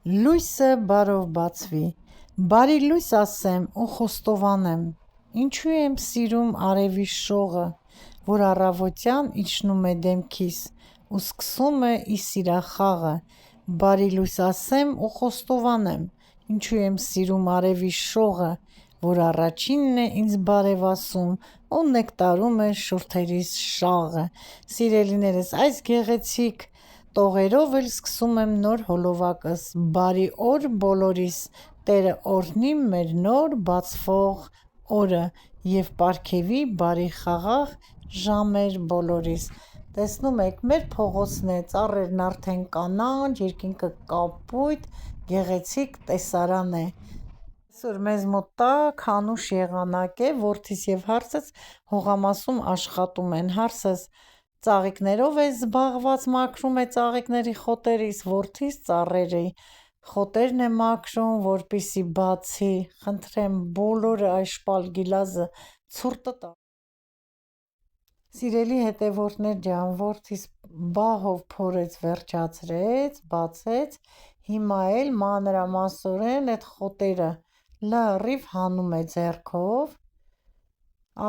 Լույսը բարով բացվի, բարի լույս ասեմ ու խոստովանեմ, ինչու եմ սիրում արևի շողը, որ առավոտյան իջնում է դեմքիս ու սկսում է ի սիրախաղը, բարի լույս ասեմ ու խոստովանեմ, ինչու եմ սիրում արևի շողը, որ առաջինն է ինձ բարև ասում ու նեկտարում է շուրթերիս շաղը, սիրելիներս այս գեղեցիկ տողերով էլ սկսում եմ նոր հոլովակս, բարի օր բոլորիս, Տերը օրհնի մեր նոր բացվող օրը և պարգևի բարի խաղաղ ժամեր բոլորիս։ Տեսնում եք, մեր փողոցն է, ծառերն արդեն կանաչ, երկինքը կապույտ, գեղեցիկ տեսարան է։ Այսօր մեզ մոտ տաք անուշ եղանակ է, որդիս և հարսս հողամասում աշխատում են, հարսս ծաղիկներով է զբաղված, մաքրում է ծաղիկների խոտերից, որդիս ծառերի խոտերն է մաքրում, որպեսզի բացի, խնդրեմ բոլորը այս շպալգիլազը ցուրտը տա։ Սիրելի հետևորդներ ջան, որդիս բահով փորեց, վերջացրեց, բացեց, հիմա էլ մանրամասորեն այդ խոտերը լրիվ հանում է ձեռքով,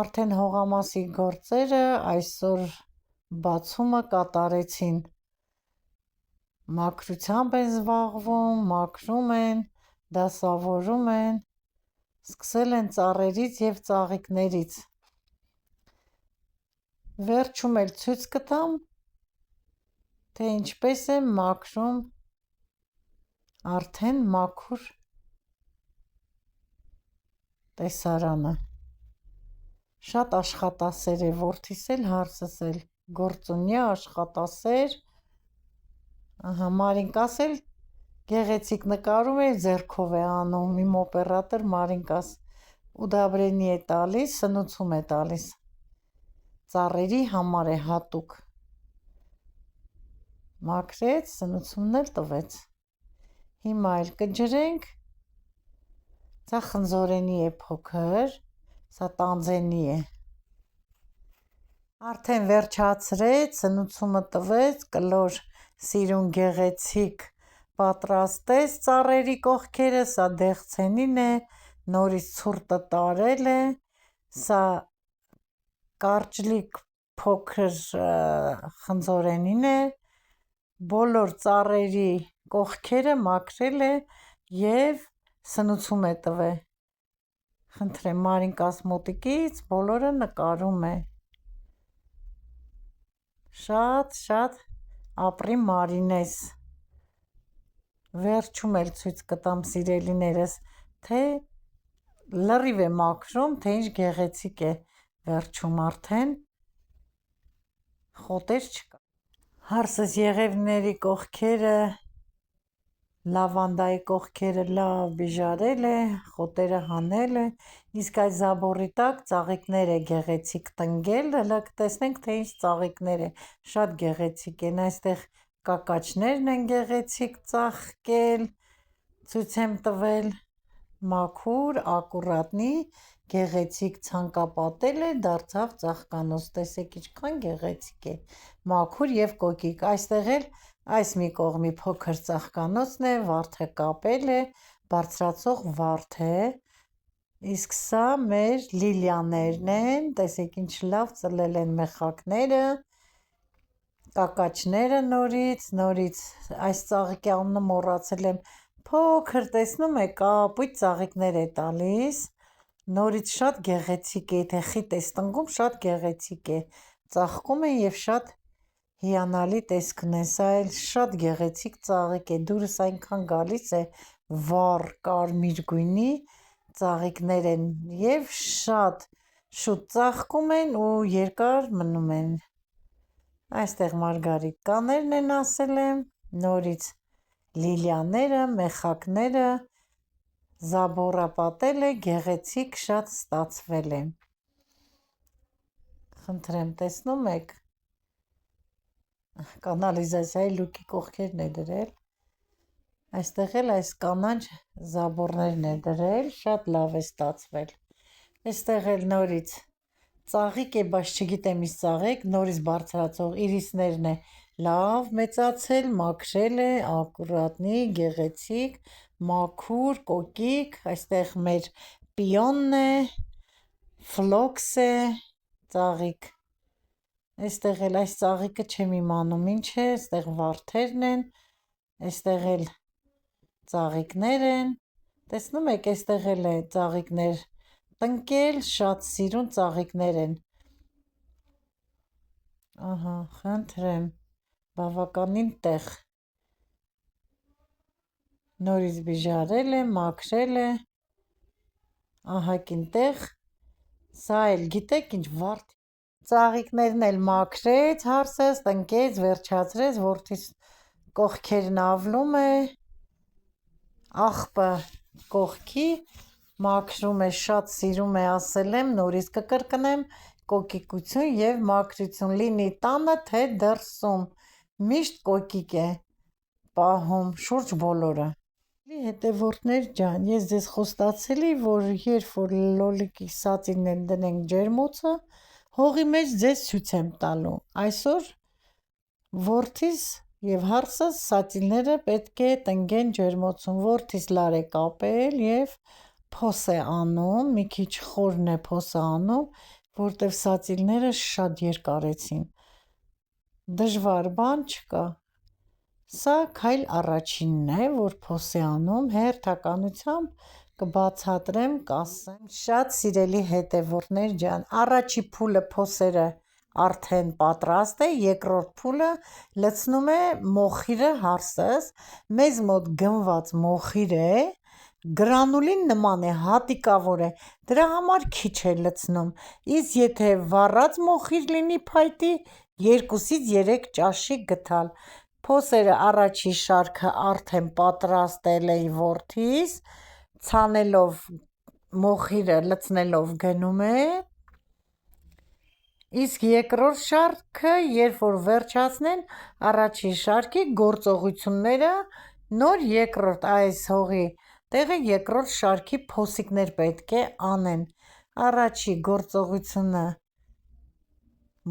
արդեն հողամասի գործերը այսօր բացումը կատարեցին, մաքրությամբ են զբաղվում, մաքրում են, դասավորում են, սկսել են ծառերից և ծաղիկներից, վերջում էլ ցույց կտամ, թե ինչպես է մաքրում արդեն մաքուր տեսարանը, շատ աշխատասեր է, որդիս էլ հարսս էլ, գործունյա աշխատասեր, Մարինկաս էլ գեղեցիկ նկարում է, ձեռքով է անում, իմ օպերատոր Մարինկաս ուդաբրենի է տալիս, սնուցում է տալիս, ծառերի համար է հատուկ, մաքրեց, սնուցումն էլ տվեց, հիմա էլ կջրենք, սա խնձորենի է փոքր, սա տանձենի է, արդեն վերջացրեց, սնուցումը տվեց, կլոր սիրուն գեղեցիկ պատրաստեց ծառերի կողքերը, սա դեղցենին է, նորից ցուրտը տարել է, սա կարճլիկ փոքր խնձորենին է, բոլոր ծառերի կողքերը մաքրել է և սնուցում է տվել, խնդրեմ Մարինկաս մոտիկից բոլորը նկարում է, շատ ապրի Մարինես, վերջում էլ ցույց կտամ սիրելիներս, թե լրիվ է մաքրում, թե ինչ գեղեցիկ է վերջում արդեն, խոտեր չկա, հարսս եղևների կողքերը, լավանդայի կողքերը լավ բիժարել է, խոտերը հանել է, իսկ այս զաբորի տակ ծաղիկներ է գեղեցիկ տնկել, հլը կտեսնենք, թե ինչ ծաղիկներ է, շատ գեղեցիկ են, այստեղ կակաչներն են գեղեցիկ ծաղկել, ցույց եմ տվել, մաքուր, ակուրատնի, գեղեցիկ ցանկապատել է, դարձավ ծաղկանոց, տեսեք ինչքան գեղեցիկ է, մաքուր և կոկիկ, այստեղ էլ այս մի կողմի փոքր ծաղկանոցն է, վարդը կապել է, բարձրացող վարդ է, իսկ սա մեր լիլիաներն են, տեսեք ինչ լավ ծլել են մեխակները, կակաչները նորից, այս ծաղիկի անունը մոռացել եմ, փոքր տեսնում եք, կապույտ ծաղիկներ է տալիս, նորից շատ գեղեցիկ է, եթե խիտ ես տնկում, շատ գեղեցիկ է, ծաղկում է և շատ հիանալի տեսք ունեն, սա էլ շատ գեղեցիկ ծաղիկ է, դուրս այնքան գալիս է, վառ կարմիր գույնի ծաղիկներ են և շատ շուտ ծաղկում են ու երկար մնում են, այստեղ մարգարիտկաներն են ասել եմ, նորից լիլիաները, մեխակները, զաբորապատել է, գեղեցիկ շատ ստացվել է, խնդրեմ տեսնում եք, կանալիզացիայի լուկի կողքերն է դրել, այստեղ էլ այս կանաչ զաբորներն է դրել, շատ լավ է ստացվել, այստեղ էլ նորից ծաղիկ է, բայց չգիտեմ ինչ ծաղիկ, նորից բարձրացող իրիսներն է լավ մեծացել, մաքրել է, ակուրատնի, գեղեցիկ, մաքուր, կոկիկ, այստեղ մեր պիոնն է, ֆլոքս է, ծաղիկ, այստեղ էլ այս ծաղիկը չեմ իմանում ինչ է, այստեղ վարդերն են, այստեղ էլ ծաղիկներ են, տեսնում եք այստեղ էլ է ծաղիկներ, տնկել, շատ սիրուն ծաղիկներ են, ահա, խնդրեմ, բավականին տեղ, նորից բիժարել է, մաքրել է, ահագին տեղ, սա էլ գիտեք ինչ վարդ, ծաղիկներն էլ մաքրեց հարսս, տնկեց, վերջացրեց, որդիս կողքերն ավլում է, աղբը կողքի, մաքրում է, շատ սիրում է, ասել եմ, նորից կկրկնեմ, կոկիկություն և մաքրություն, լինի տանը, թե դրսում, միշտ կոկիկ է պահում, շուրջ բոլորը։ Հետևորդներ ջան, ես ձեզ խոստացել էի, որ երբ որ լոլիկի սածիններ դնենք ջերմոցը, հողի մեջ ձեզ ցույց եմ տալու։ Այսօր որդիս եւ հարսս սածինները պետք է տնկեն ջերմոցում։ Որդիս լար է կապել եւ փոս է անում, մի քիչ խորն է փոսը անում, որտեվ սածինները շատ երկարեցին։ Դժվար բան չկա։ Սա քայլ առաջինն է, որ փոս է անում, հերթականությամբ կբացատրեմ, կասեմ։ Շատ սիրելի հետևորդներ ջան, առաջի փուլը փոսերը արդեն պատրաստ է, երկրորդ փուլը լցնում է մոխիրը հարսս, մեզ մոտ գնված մոխիր է, գրանուլին նման է, հատիկավոր է, դրա համար քիչ է լցնում, իսկ եթե վառած մոխիր լինի փայտի, 2-ից 3 ճաշի գթալ, փոսերը առաջի շարքը արդեն պատրաստել էի որդիս, ցանելով մոխիրը լցնելով գնում է, իսկ երկրորդ շարքը, երբ որ վերջացնեն, առաջի շարքի գործողությունները, նոր երկրորդ այս հողի տեղը երկրորդ շարքի փոսիկներ պետք է անեն, առաջի գործողությունը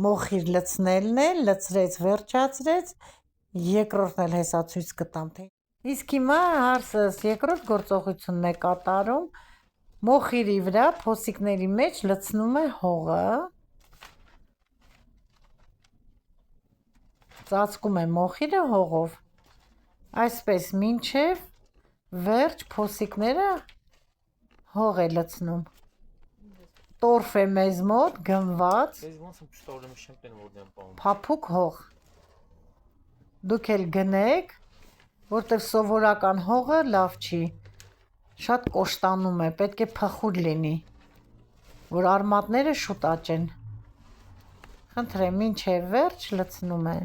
մոխիր լցնելն է, լցրեց, վերջացրեց, երկրորդն էլ հեսա ցույց կտամ, թե իսկ հիմա հարսս երկրորդ գործողությունն է կատարում, մոխիրի վրա փոսիկների մեջ լցնում է հողը, ծածկում է մոխիրը հողով, այսպես մինչև վերջ փոսիկները հող է լցնում, տորֆ է մեզ մոտ գնված, փափուկ հող, դուք էլ գնեք, որտև սովորական հողը լավ չի, շատ կոշտանում է, պետք է փխուր լինի, որ արմատները շուտ աճեն, խնդրեմ մինչև վերջ լցնում է,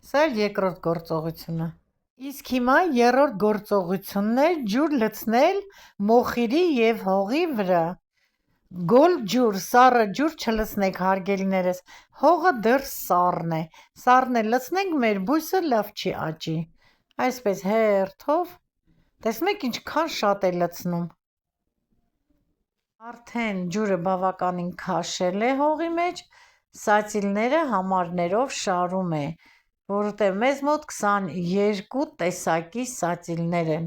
սա էլ երկրորդ գործողությունը, իսկ հիմա երրորդ գործողությունն է ջուր լցնել մոխիրի և հողի վրա, գոլ ջուր, սառը ջուր չլցնեք հարգելիներս, հողը դեռ սառն է լցնենք մեր բույսը լավ չի աճի, այսպես հերթով, տեսնում եք ինչքան շատ է լցնում, արդեն ջուրը բավականին քաշել է հողի մեջ, սածիլները համարներով շարում է, որովհետև մեզ մոտ 22 տեսակի սածիլներ են,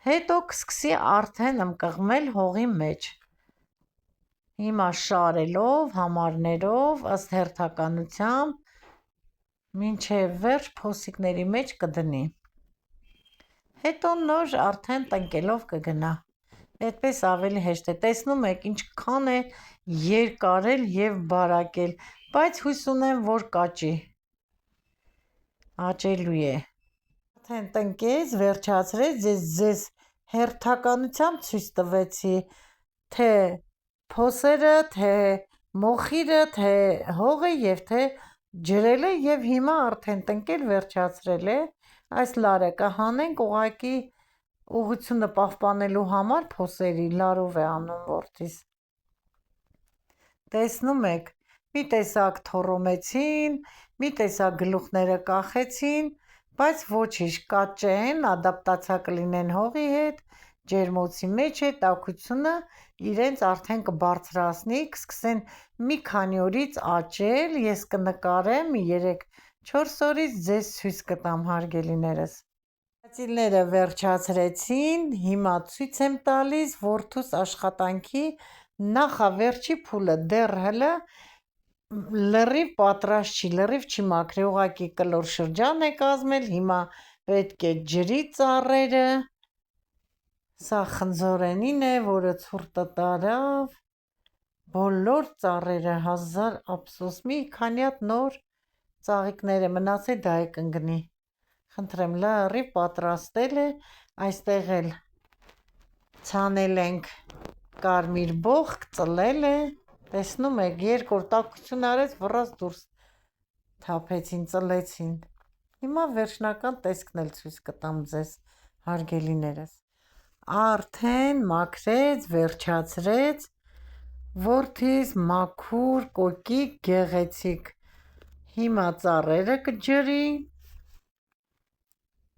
հետո կսկսի արդեն ըմկղմել հողի մեջ, հիմա շարելով, համարներով, ըստ հերթականության, մինչև վերջ փոսիկների մեջ կդնի, հետո նոր արդեն տնկելով կգնա, այդպես ավելի հեշտ է, տեսնում եք ինչքան է երկարել և բարակել, բայց հույս ունեմ, որ կաճի, աճելու է, արդեն տնկեց, վերջացրեց, ձեզ հերթականությամբ ցույց տվեցի, թե փոսերը, թե մոխիրը, թե հողը և թե ջրելը և հիմա արդեն տնկել վերջացրել է, այս լարը կհանենք ուղղակի ուղղությունը պահպանելու համար փոսերի, լարով է անում որդիս, տեսնում եք, մի տեսակ թոռոմեցին, մի տեսակ գլուխները կախեցին, բայց ոչինչ կաճեն, ադապտացիա կլինեն հողի հետ, ջերմոցի մեջ է, տաքությունը իրենց արդեն կբարձրացնի, կսկսեն մի քանի օրից աճել, ես կնկարեմ 3-4 օրից ձեզ ցույց կտամ հարգելիներս։ Ծիլները վերջացրեցին, հիմա ցույց եմ տալիս որդուս աշխատանքի նախավերջի փուլը, դեռ հլը լրիվ պատրաստ չի, լրիվ չի մաքրել, ուղղակի կլոր շրջան է կազմել, հիմա պետք է ջրի ծառերը, սա խնձորենին է, որը ցուրտը տարավ, բոլոր ծառերը 1000 ափսոս, մի քանի հատ նոր ծաղիկներ է մնացել, դա է կընկնի, խնդրեմ, լրիվ պատրաստել է, այստեղ էլ ցանել ենք կարմիր բողկ, ծլել է, տեսնում եք, 2 օր տաքություն արեց, վռած դուրս թափեցին, ծլեցին, հիմա վերջնական տեսքն էլ ցույց կտամ ձեզ, հարգելիներս, արդեն մաքրեց, վերջացրեց, որդիս մաքուր, կոկիկ, գեղեցիկ, հիմա ծառերը կջրի,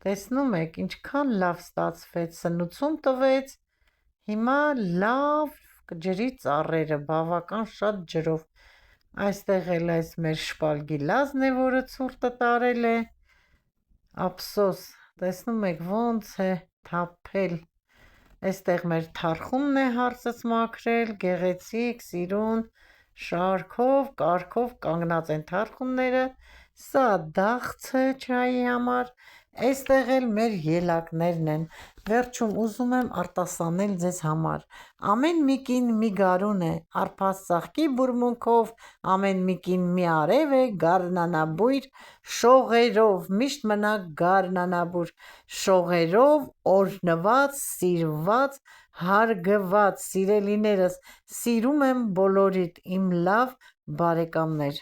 տեսնում եք, ինչքան լավ ստացվեց, սնուցում տվեց, հիմա լավ կջրի ծառերը, բավական շատ ջրով, այստեղ էլ այս մեր շպալգի լազն է, որը ցուրտը տարել է, ափսոս, տեսնում եք ոնց է թափել, այստեղ մեր թարխունն է հարծս մաքրել, գեղեցիկ, սիրուն, շարքով, կարգով կանգնած են թարխունները, սա դաղցը չայի համար, այստեղ էլ մեր ելակներն են, վերջում ուզում եմ արտասանել ձեզ համար, ամեն մի կին մի գարուն է, արփած ծաղկի բուրմունքով, ամեն մի կին մի արև է, գարնանաբույր, շողերով, միշտ մնաք գարնանաբույր, շողերով, օրհնված, սիրված, հարգված, սիրելիներս, սիրում եմ բոլորիդ, իմ լավ բարեկամներ։